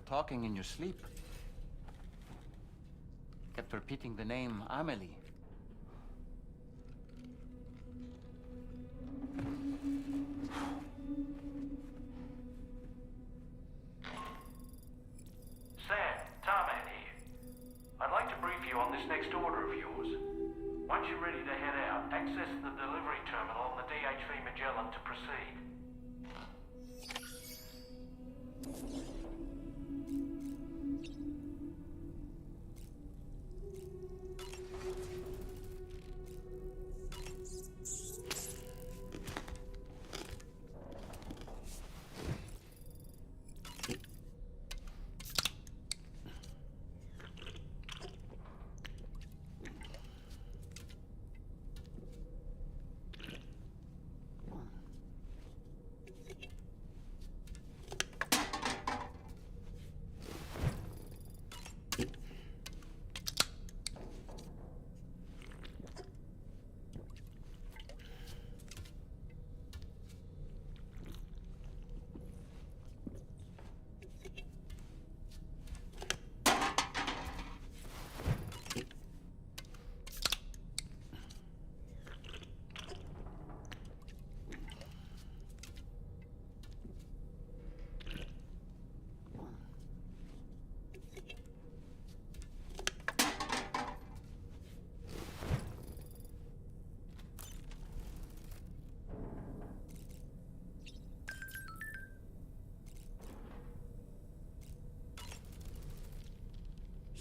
talking in your sleep. Kept repeating the name Amelie. Sam, Tarman here. I'd like to brief you on this next order of yours. Once you're ready to head out, access the delivery terminal on the DHV Magellan to proceed.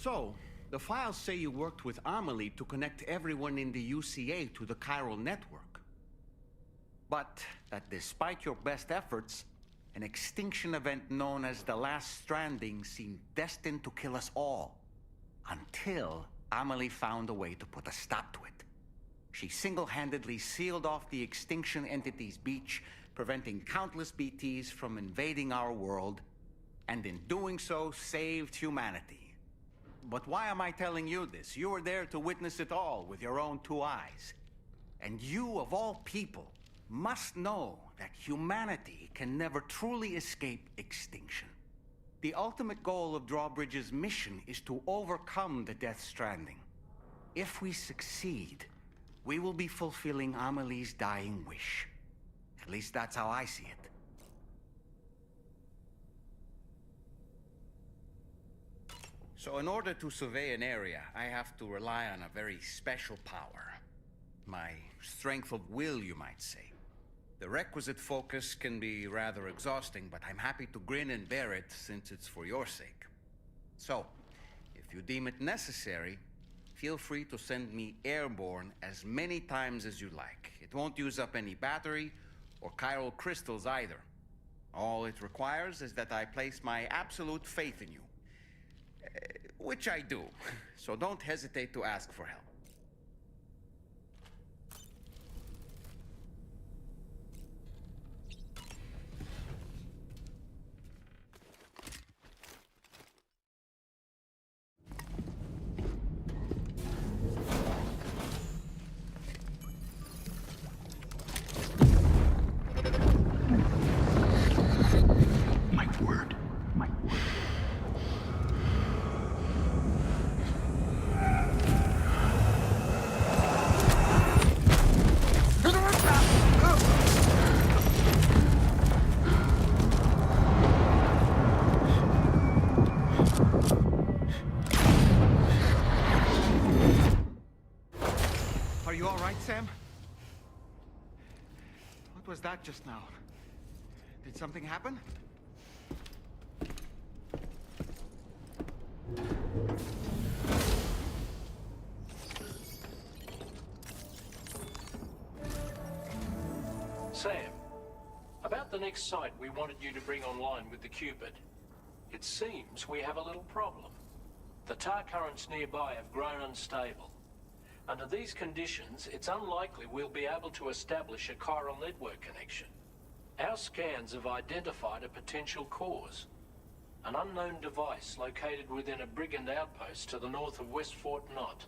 So, the files say you worked with Amelie to connect everyone in the UCA to the chiral network. But that despite your best efforts, an extinction event known as the Last Stranding seemed destined to kill us all. Until Amelie found a way to put a stop to it. She single-handedly sealed off the extinction entity's beach, preventing countless BTs from invading our world, and in doing so, saved humanity. But why am I telling you this? You were there to witness it all with your own two eyes. And you, of all people, must know that humanity can never truly escape extinction. The ultimate goal of Drawbridge's mission is to overcome the Death Stranding. If we succeed, we will be fulfilling Amelie's dying wish. At least that's how I see it. So in order to survey an area, I have to rely on a very special power. My strength of will, you might say. The requisite focus can be rather exhausting, but I'm happy to grin and bear it since it's for your sake. So, if you deem it necessary, feel free to send me airborne as many times as you like. It won't use up any battery or chiral crystals either. All it requires is that I place my absolute faith in you. Which I do, so don't hesitate to ask for help. Sam? What was that just now? Did something happen? Sam, about the next site we wanted you to bring online with the Cupid. It seems we have a little problem. The tar currents nearby have grown unstable. Under these conditions, it's unlikely we'll be able to establish a chiral network connection. Our scans have identified a potential cause. An unknown device located within a brigand outpost to the north of West Fort Knott.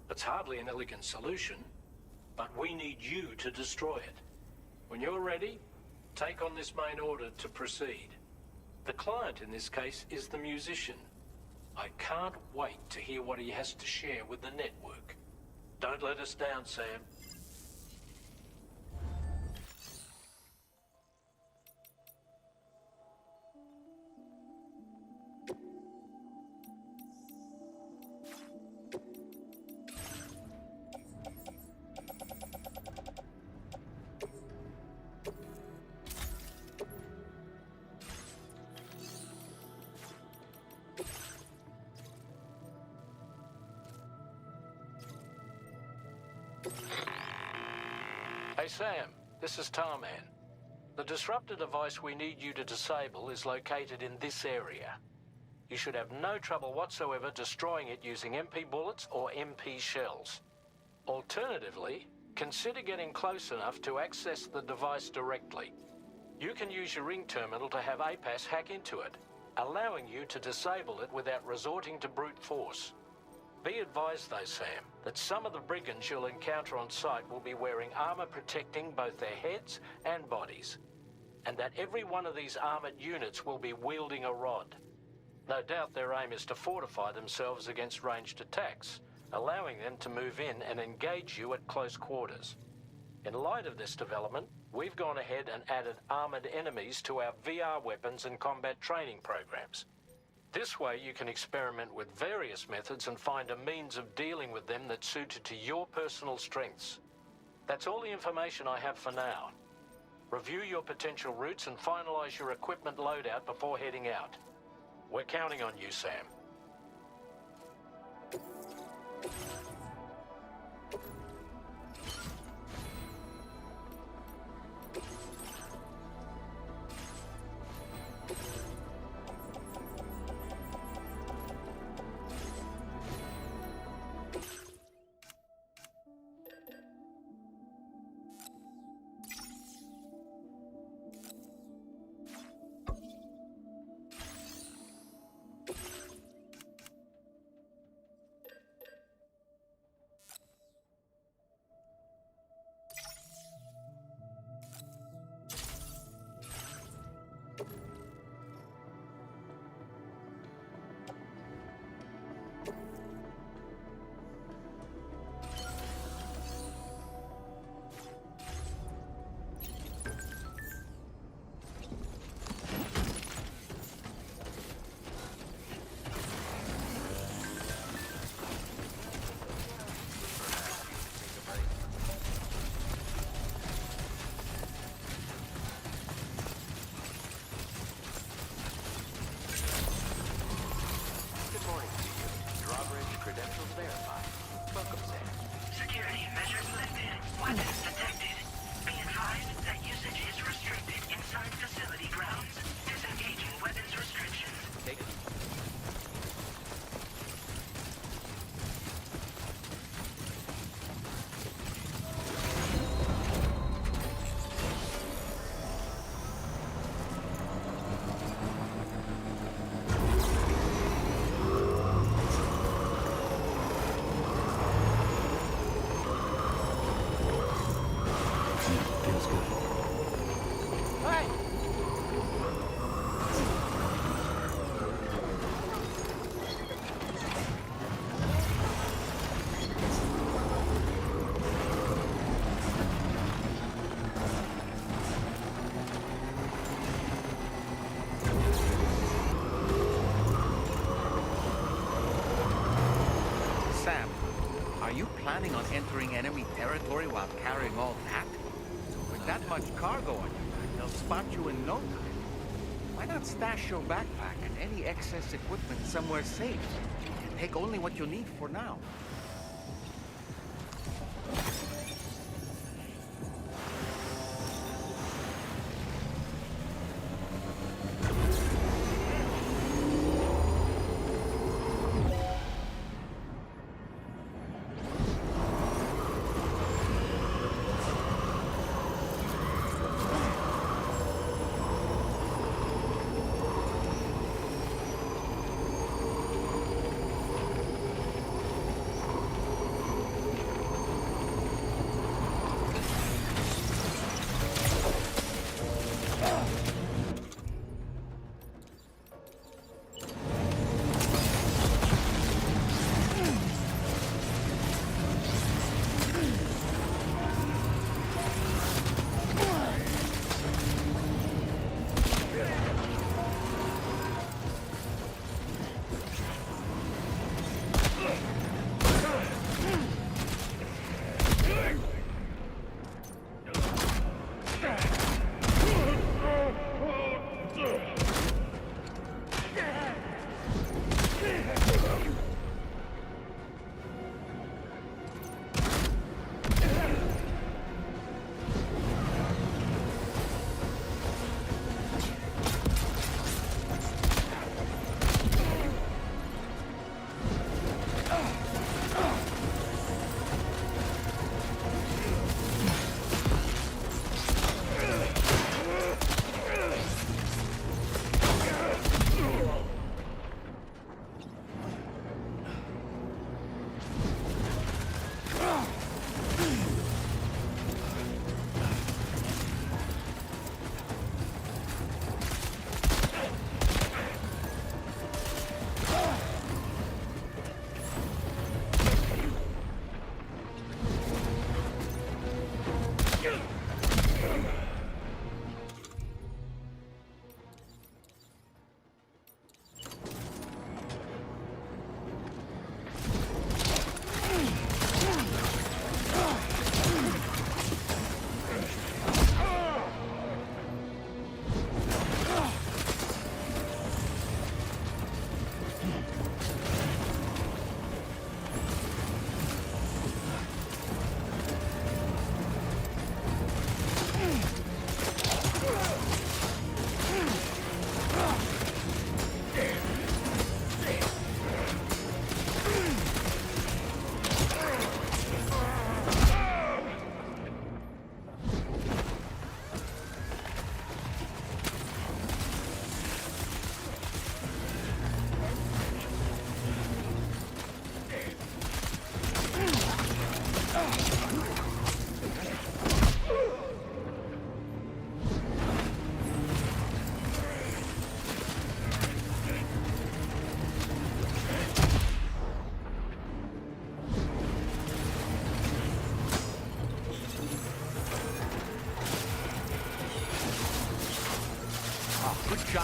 It's hardly an elegant solution, but we need you to destroy it. When you're ready, take on this main order to proceed. The client in this case is the musician. I can't wait to hear what he has to share with the network. Don't let us down, Sam. Hey Sam, this is Tarman. The disruptor device we need you to disable is located in this area. You should have no trouble whatsoever destroying it using MP bullets or MP shells. Alternatively, consider getting close enough to access the device directly. You can use your ring terminal to have APAS hack into it, allowing you to disable it without resorting to brute force. Be advised though, Sam, that some of the brigands you'll encounter on site will be wearing armor protecting both their heads and bodies, and that every one of these armored units will be wielding a rod. No doubt their aim is to fortify themselves against ranged attacks, allowing them to move in and engage you at close quarters. In light of this development, we've gone ahead and added armored enemies to our VR weapons and combat training programs. This way you can experiment with various methods and find a means of dealing with them that's suited to your personal strengths. That's all the information I have for now. Review your potential routes and finalize your equipment loadout before heading out. We're counting on you, Sam. Planning on entering enemy territory while carrying all that? With that much cargo on your back, they'll spot you in no time. Why not stash your backpack and any excess equipment somewhere safe? And take only what you need for now.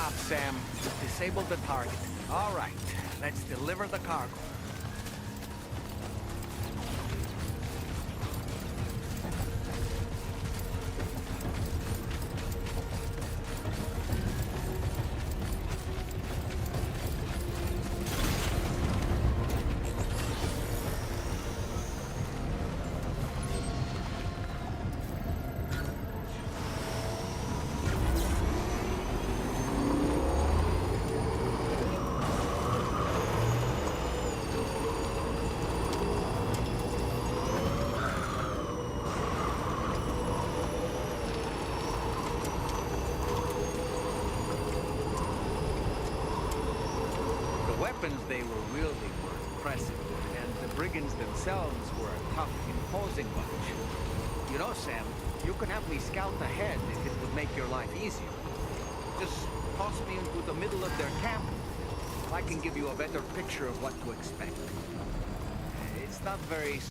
job, Sam. You've disabled the target. All right, let's deliver the cargo. They were wielding were impressive, and the brigands themselves were a tough, imposing bunch. You know, Sam, you can have me scout ahead if it would make your life easier. Just toss me into the middle of their camp. I can give you a better picture of what to expect. It's not very...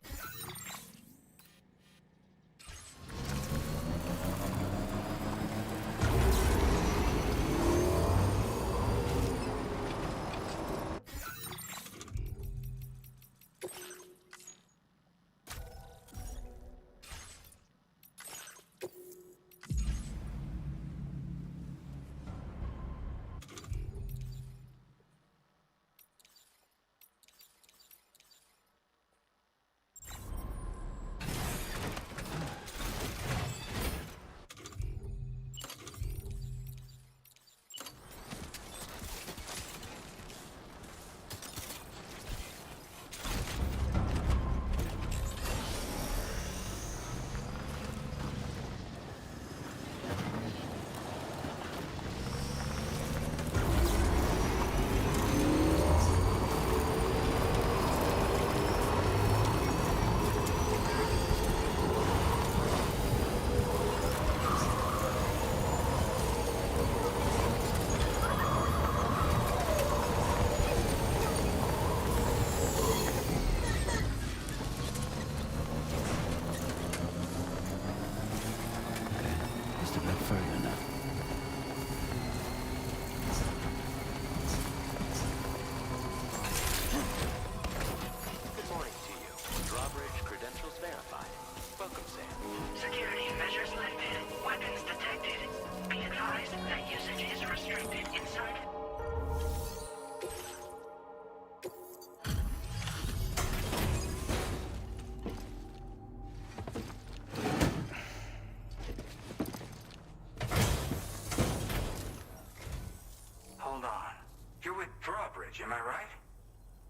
Am I right?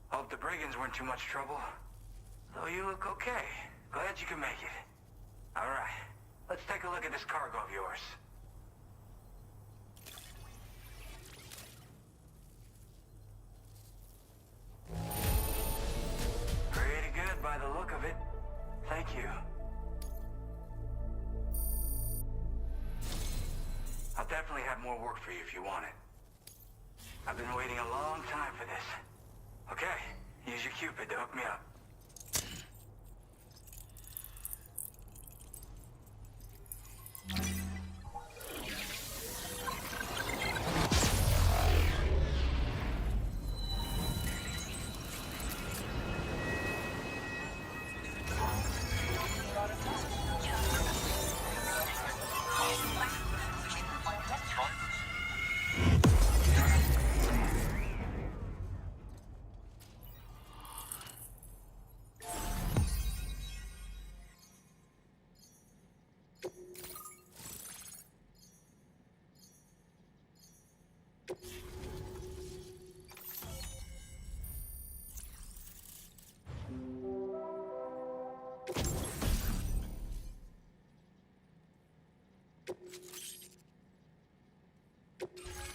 Hope the brigands weren't too much trouble. Though you look okay. Glad you can make it. All right. Let's take a look at this cargo of yours. Pretty good by the look of it. Thank you. I'll definitely have more work for you if you want it. I've been waiting a long time for this. Okay, use your Cupid to hook me up.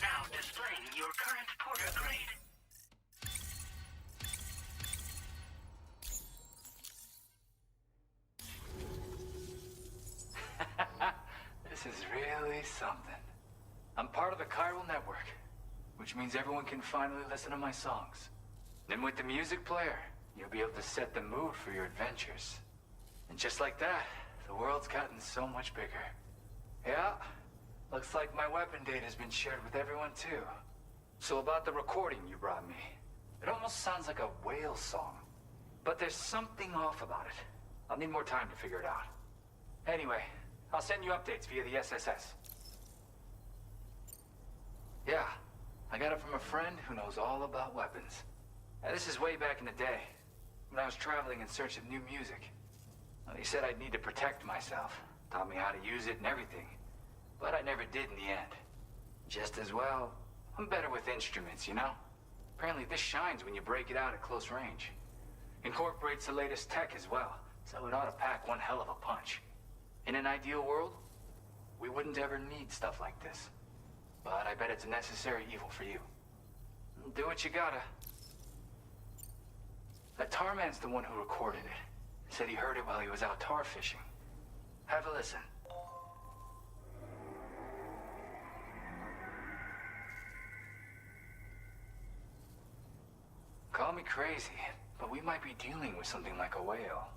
Now displaying your current porter grade. This is really something. I'm part of the chiral network, which means everyone can finally listen to my songs. Then with the music player, you'll be able to set the mood for your adventures. And just like that, the world's gotten so much bigger. Yeah, Looks like my weapon data has been shared with everyone too. So about the recording you brought me. It almost sounds like a whale song. But there's something off about it. I'll need more time to figure it out. Anyway, I'll send you updates via the SSS. Yeah, I got it from a friend who knows all about weapons. Now, this is way back in the day, when I was traveling in search of new music. Well, he said I'd need to protect myself, taught me how to use it and everything. But I never did in the end. Just as well, I'm better with instruments, you know? Apparently this shines when you break it out at close range. Incorporates the latest tech as well, so it ought to pack one hell of a punch. In an ideal world, we wouldn't ever need stuff like this. But I bet it's a necessary evil for you. Do what you gotta. That tar man's the one who recorded it. Said he heard it while he was out tar fishing. Have a listen. Call me crazy, but we might be dealing with something like a whale.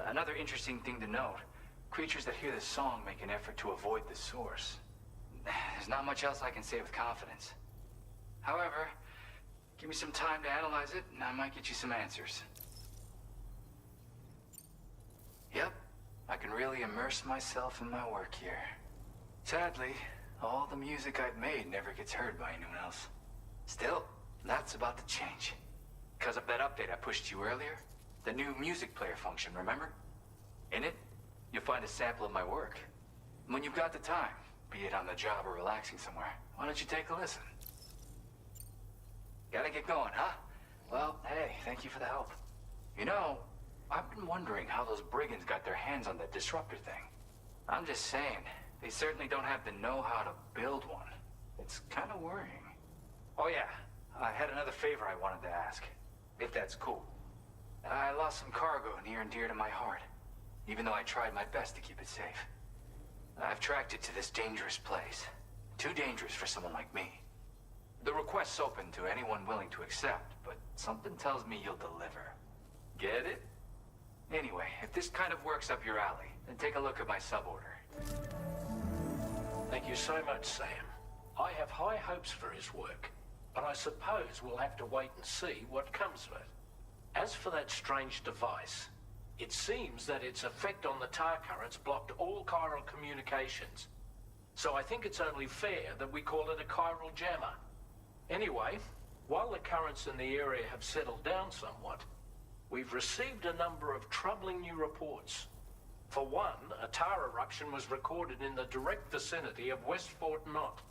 Another interesting thing to note, creatures that hear this song make an effort to avoid the source. There's not much else I can say with confidence. However, give me some time to analyze it, and I might get you some answers. Yep, I can really immerse myself in my work here. Sadly, all the music I've made never gets heard by anyone else. Still, that's about to change. Because of that update I pushed you earlier, the new music player function, remember? In it, you'll find a sample of my work. When you've got the time, be it on the job or relaxing somewhere, why don't you take a listen? Gotta get going, huh? Well, hey, thank you for the help. You know, I've been wondering how those brigands got their hands on that disruptor thing. I'm just saying, they certainly don't have the know-how to build one. It's kind of worrying. Oh yeah, I had another favor I wanted to ask, if that's cool. I lost some cargo near and dear to my heart, even though I tried my best to keep it safe. I've tracked it to this dangerous place. Too dangerous for someone like me. The request's open to anyone willing to accept, but something tells me you'll deliver. Get it? Anyway, if this kind of works up your alley, then take a look at my suborder. Thank you so much, Sam. I have high hopes for his work, but I suppose we'll have to wait and see what comes of it. As for that strange device, it seems that its effect on the tar currents blocked all chiral communications. So I think it's only fair that we call it a chiral jammer. Anyway, while the currents in the area have settled down somewhat, we've received a number of troubling new reports. For one, a tar eruption was recorded in the direct vicinity of West Fort Knot.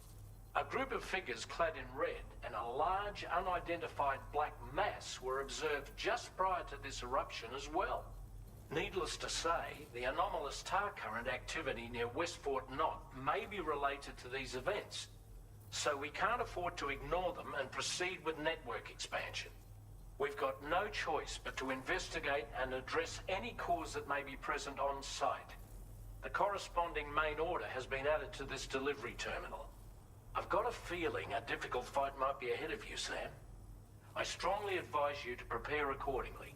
A group of figures clad in red and a large unidentified black mass were observed just prior to this eruption as well. Needless to say, the anomalous tar current activity near West Fort Knot may be related to these events, so we can't afford to ignore them and proceed with network expansion. We've got no choice but to investigate and address any cause that may be present on site. The corresponding main order has been added to this delivery terminal. I've got a feeling a difficult fight might be ahead of you, Sam. I strongly advise you to prepare accordingly.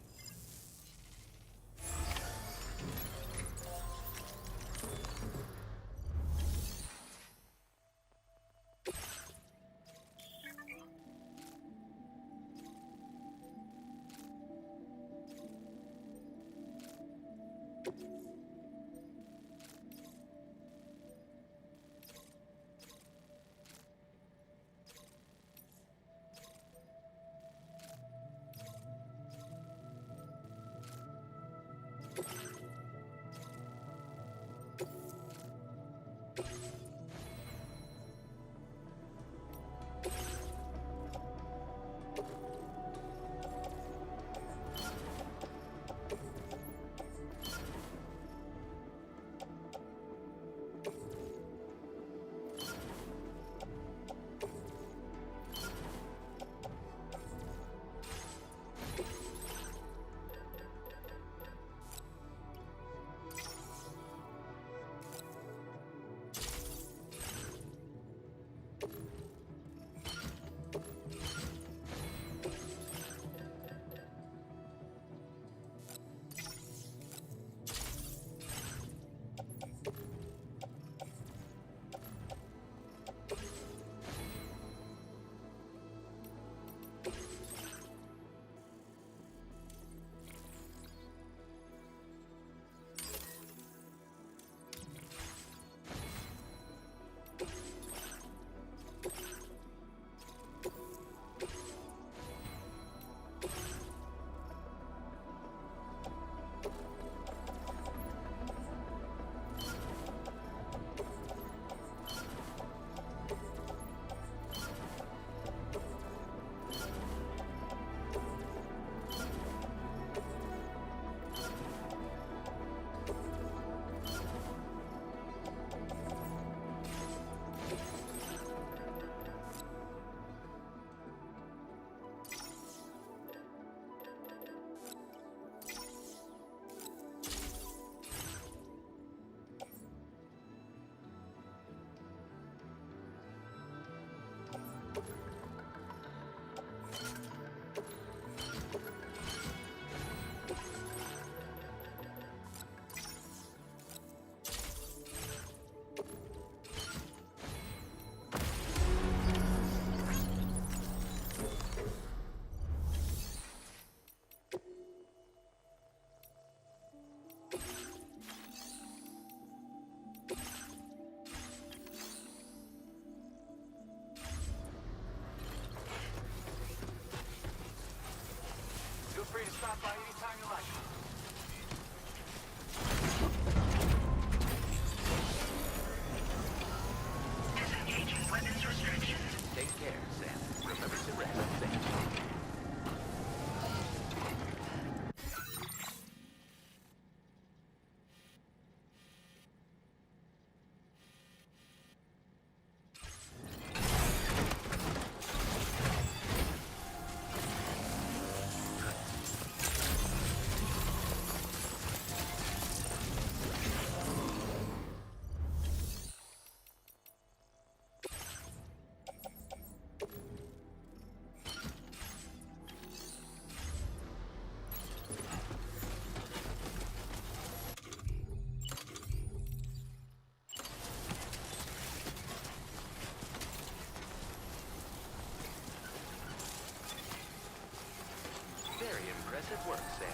it work, Sam?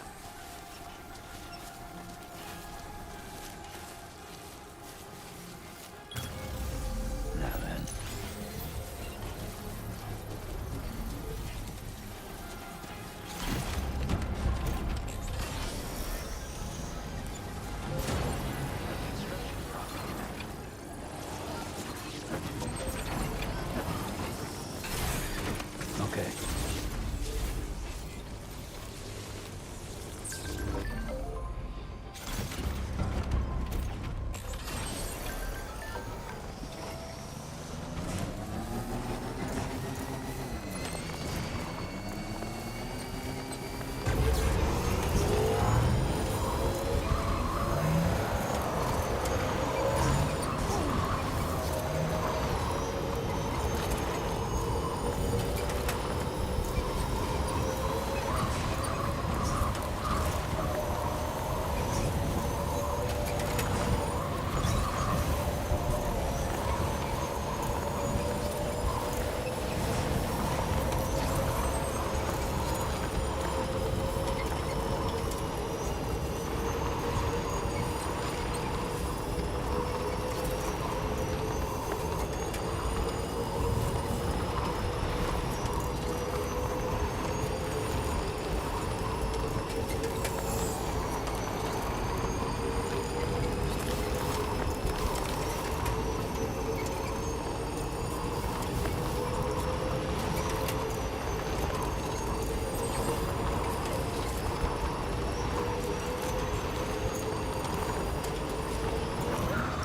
Now then. Okay.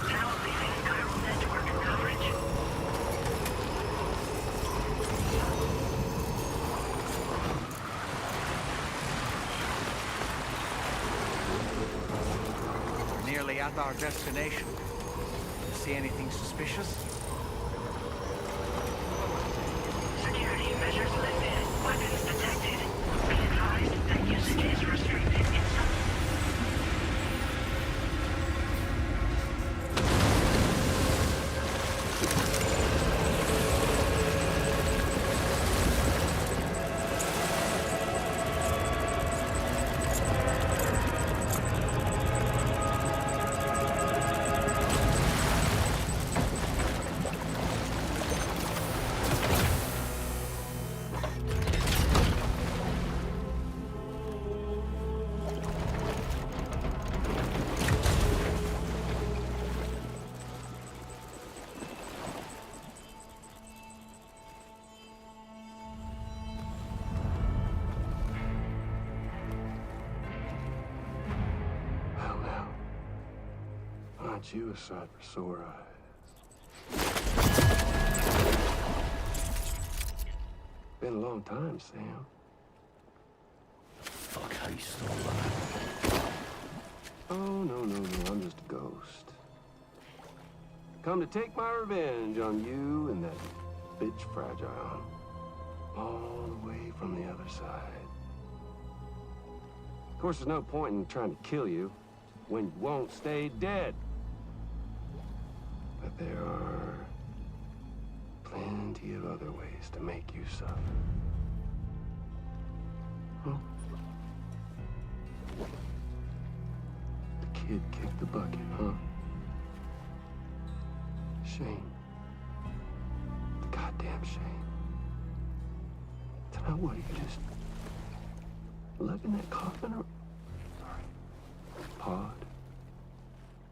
Now leaving chiral network coverage. We're nearly at our destination. You see anything suspicious? Security measures lifted. Weapons detected. Be advised that usage is restricted in some... Well, now, aren't you a sight for sore eyes? Been a long time, Sam. Fuck, how you still alive? Oh, no, I'm just a ghost. Come to take my revenge on you and that bitch Fragile. All the way from the other side. Of course, there's no point in trying to kill you when you won't stay dead. But there are plenty of other ways to make you suffer. Huh? The kid kicked the bucket, huh? Shame. Goddamn shame. Now what, you just lugging that coffin or pod?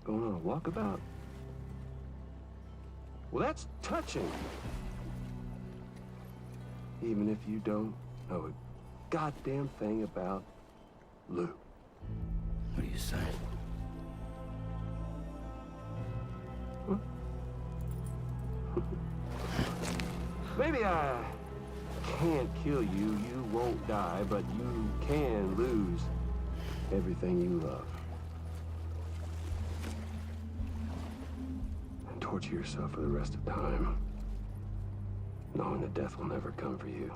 Going on a walkabout? Well, that's touching. Even if you don't know a goddamn thing about Lou. What are you saying? Maybe I can't kill you, you won't die, but you can lose everything you love. And torture yourself for the rest of time, knowing that death will never come for you.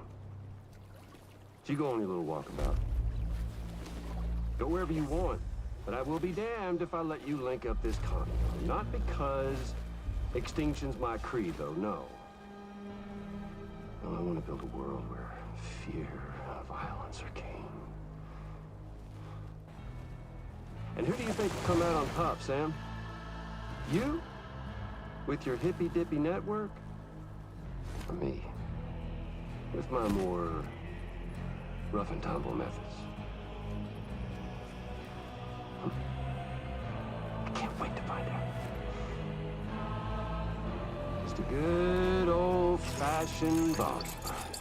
So you go on your little walkabout. Go wherever you want, but I will be damned if I let you link up this continuum. Not because extinction's my creed, though, no. No, I want to build a world where fear and violence are king. And who do you think will come out on top, Sam? You? With your hippy-dippy network? Or me? With my more rough and tumble methods? I can't wait to find out. Just a good old-fashioned boss fight.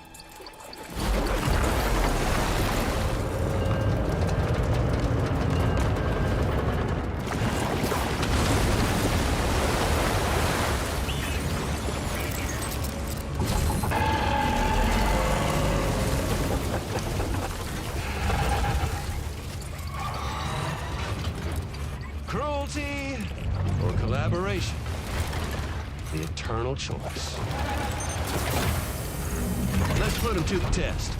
Cruelty or collaboration? The eternal choice. Let's put him to the test.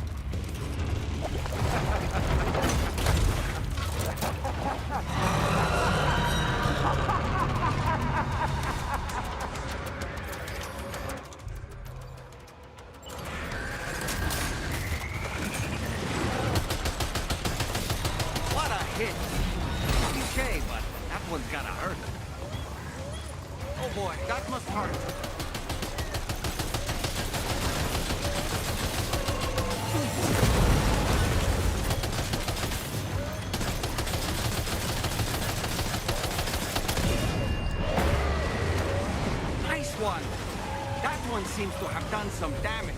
What a hit! Okay, but that one's gonna hurt. Oh boy, that must hurt. Nice one! That one seems to have done some damage.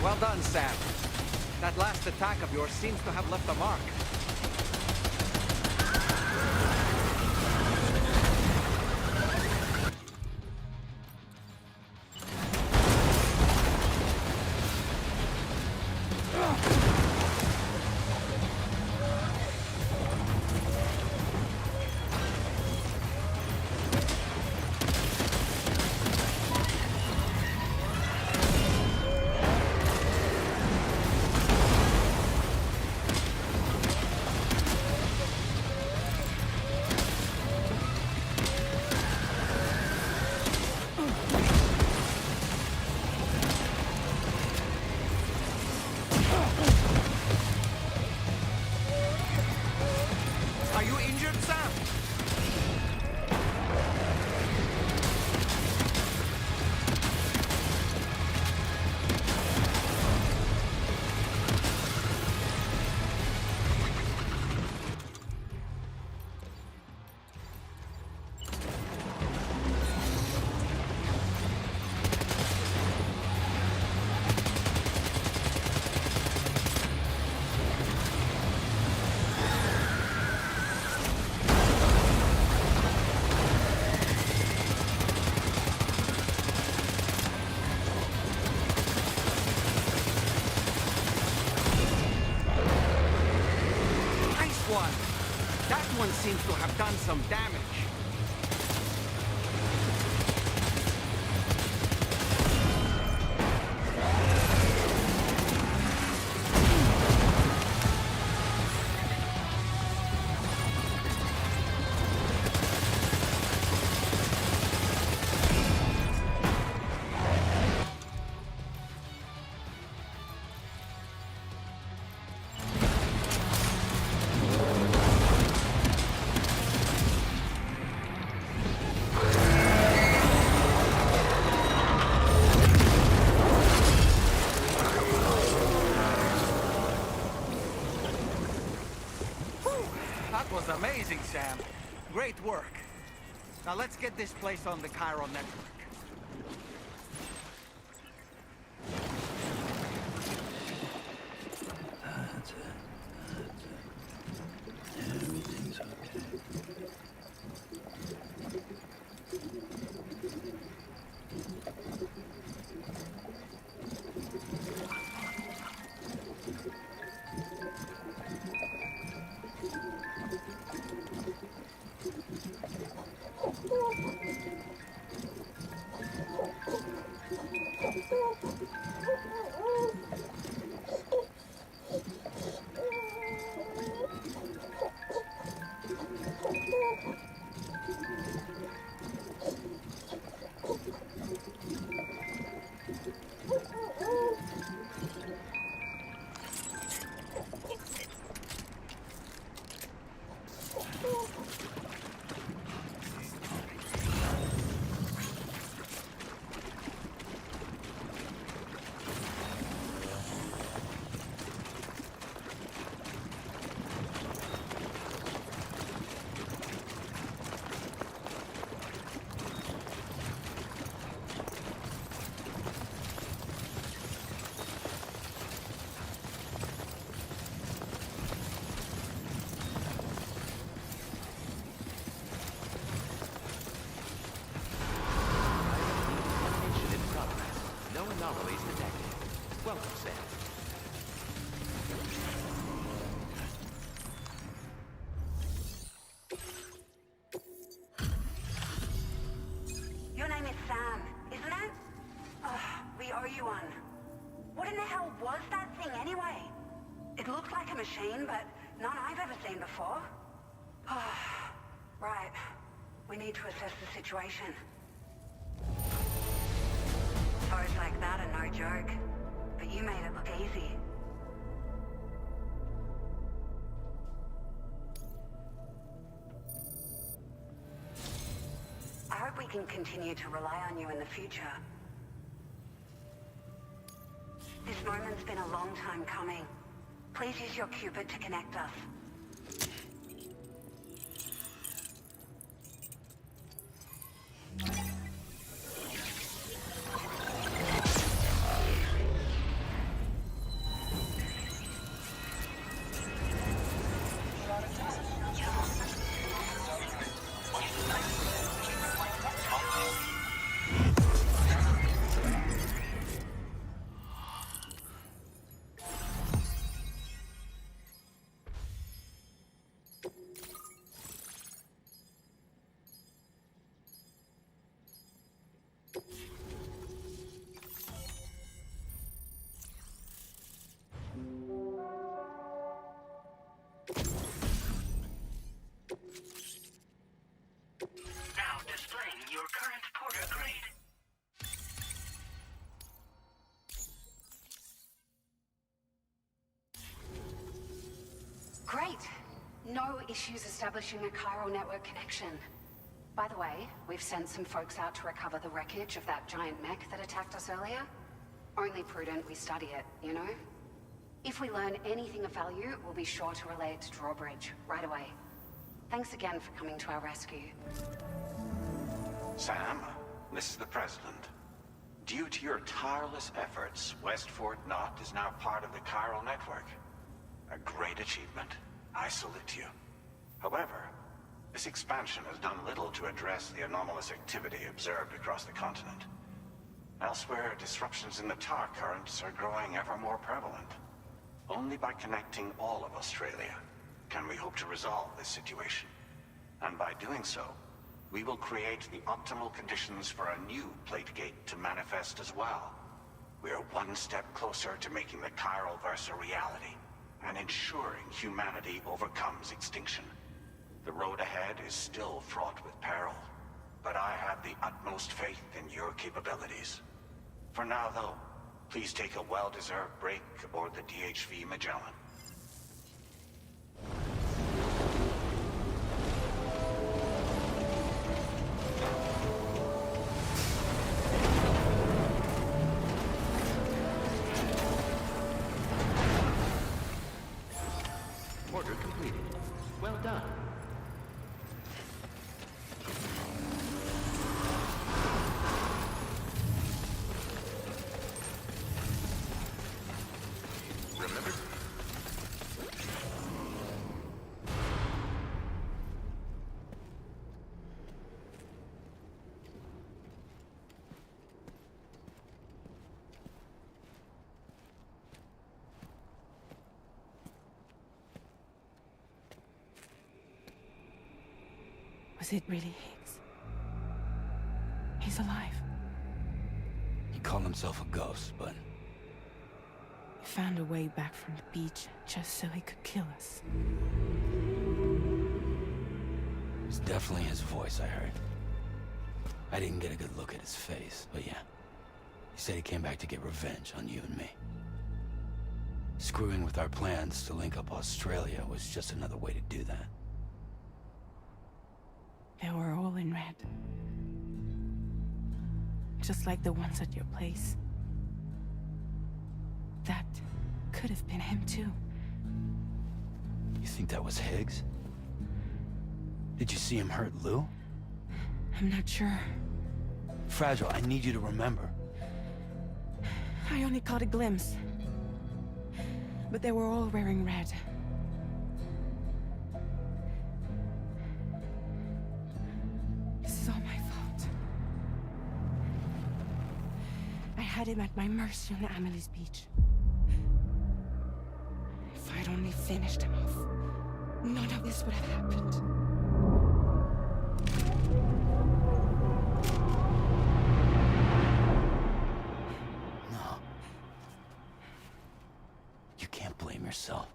Well done, Sam. That last attack of yours seems to have left a mark. Are you injured, Sam? One. That one seems to have done some damage. That was amazing, Sam. Great work. Now let's get this place on the Chiral network. detected. Welcome, Sam. Your name is Sam, isn't it? We owe you one. What in the hell was that thing anyway? It looked like a machine, but none I've ever seen before. Right. We need to assess the situation. Foes like that are no joke, but you made it look easy. I hope we can continue to rely on you in the future. This moment's been a long time coming. Please use your Cupid to connect us. Now displaying your current porter grade. Great. No issues establishing a chiral network connection. By the way, we've sent some folks out to recover the wreckage of that giant mech that attacked us earlier. Only prudent we study it, you know? If we learn anything of value, we'll be sure to relay it to Drawbridge right away. Thanks again for coming to our rescue. Sam, this is the President. Due to your tireless efforts, West Fort Knot is now part of the chiral network. A great achievement. I salute you. However, this expansion has done little to address the anomalous activity observed across the continent. Elsewhere, disruptions in the tar currents are growing ever more prevalent. Only by connecting all of Australia can we hope to resolve this situation. And by doing so, we will create the optimal conditions for a new Plategate to manifest as well. We are one step closer to making the chiral verse a reality, and ensuring humanity overcomes extinction. The road ahead is still fraught with peril, but I have the utmost faith in your capabilities. For now, though, please take a well-deserved break aboard the DHV Magellan. Order completed. Well done. Remember? Was it really Higgs? He's alive. He called himself a ghost, but He found a way back from the beach just so he could kill us. it was definitely his voice I heard. I didn't get a good look at his face, but yeah. He said he came back to get revenge on you and me. Screwing with our plans to link up Australia was just another way to do that. They were all in red. Just like the ones at your place. That could have been him too. You think that was Higgs? Did you see him hurt Lou? I'm not sure. Fragile, I need you to remember. I only caught a glimpse. But they were all wearing red. This is all my fault. I had had him at my mercy on Amelie's beach. If I'd only finished him off, none of this would have happened. No. You can't blame yourself.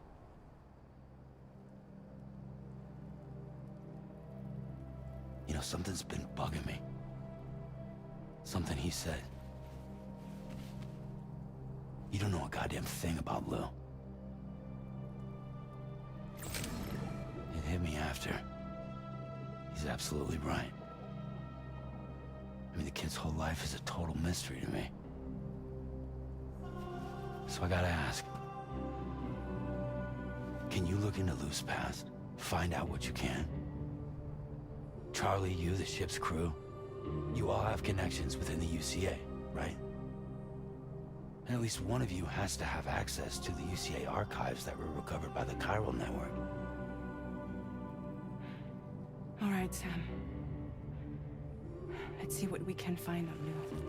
You know, something's been bugging me. Something he said. You don't know a goddamn thing about Lou. It hit me after. He's absolutely right. I mean, the kid's whole life is a total mystery to me. So I gotta ask. Can you look into Lou's past? Find out what you can? Charlie, you, the ship's crew, you all have connections within the UCA, right? And at least one of you has to have access to the UCA archives that were recovered by the Chiral Network. All right, Sam. Let's see what we can find on Lou.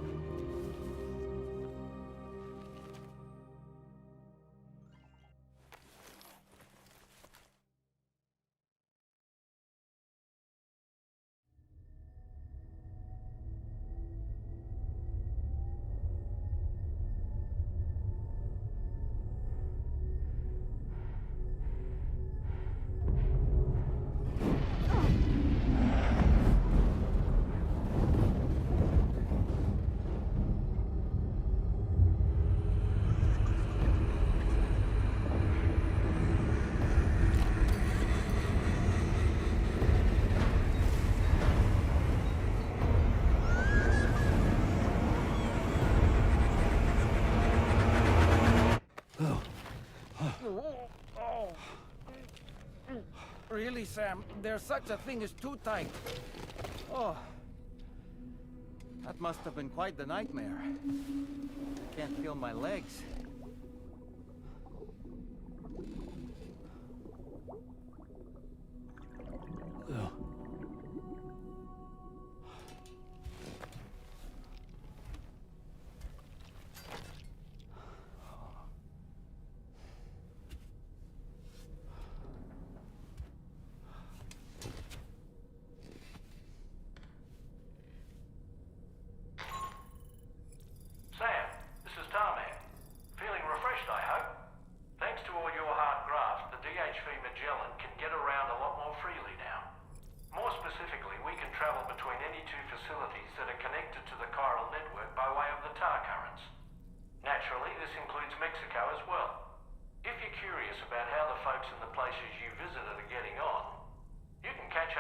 Really, Sam, there's such a thing as too tight. Oh. That must have been quite the nightmare. I can't feel my legs. Lou. Sam, this is Tarman. Feeling refreshed, I hope. Thanks to all your hard graft, the DHV Magellan can get around a lot more freely now. More specifically, we can travel between any two facilities that are connected to the chiral network by way of the tar currents. Naturally, this includes Mexico as well. If you're curious about how the folks in the places you visited are getting on, you can catch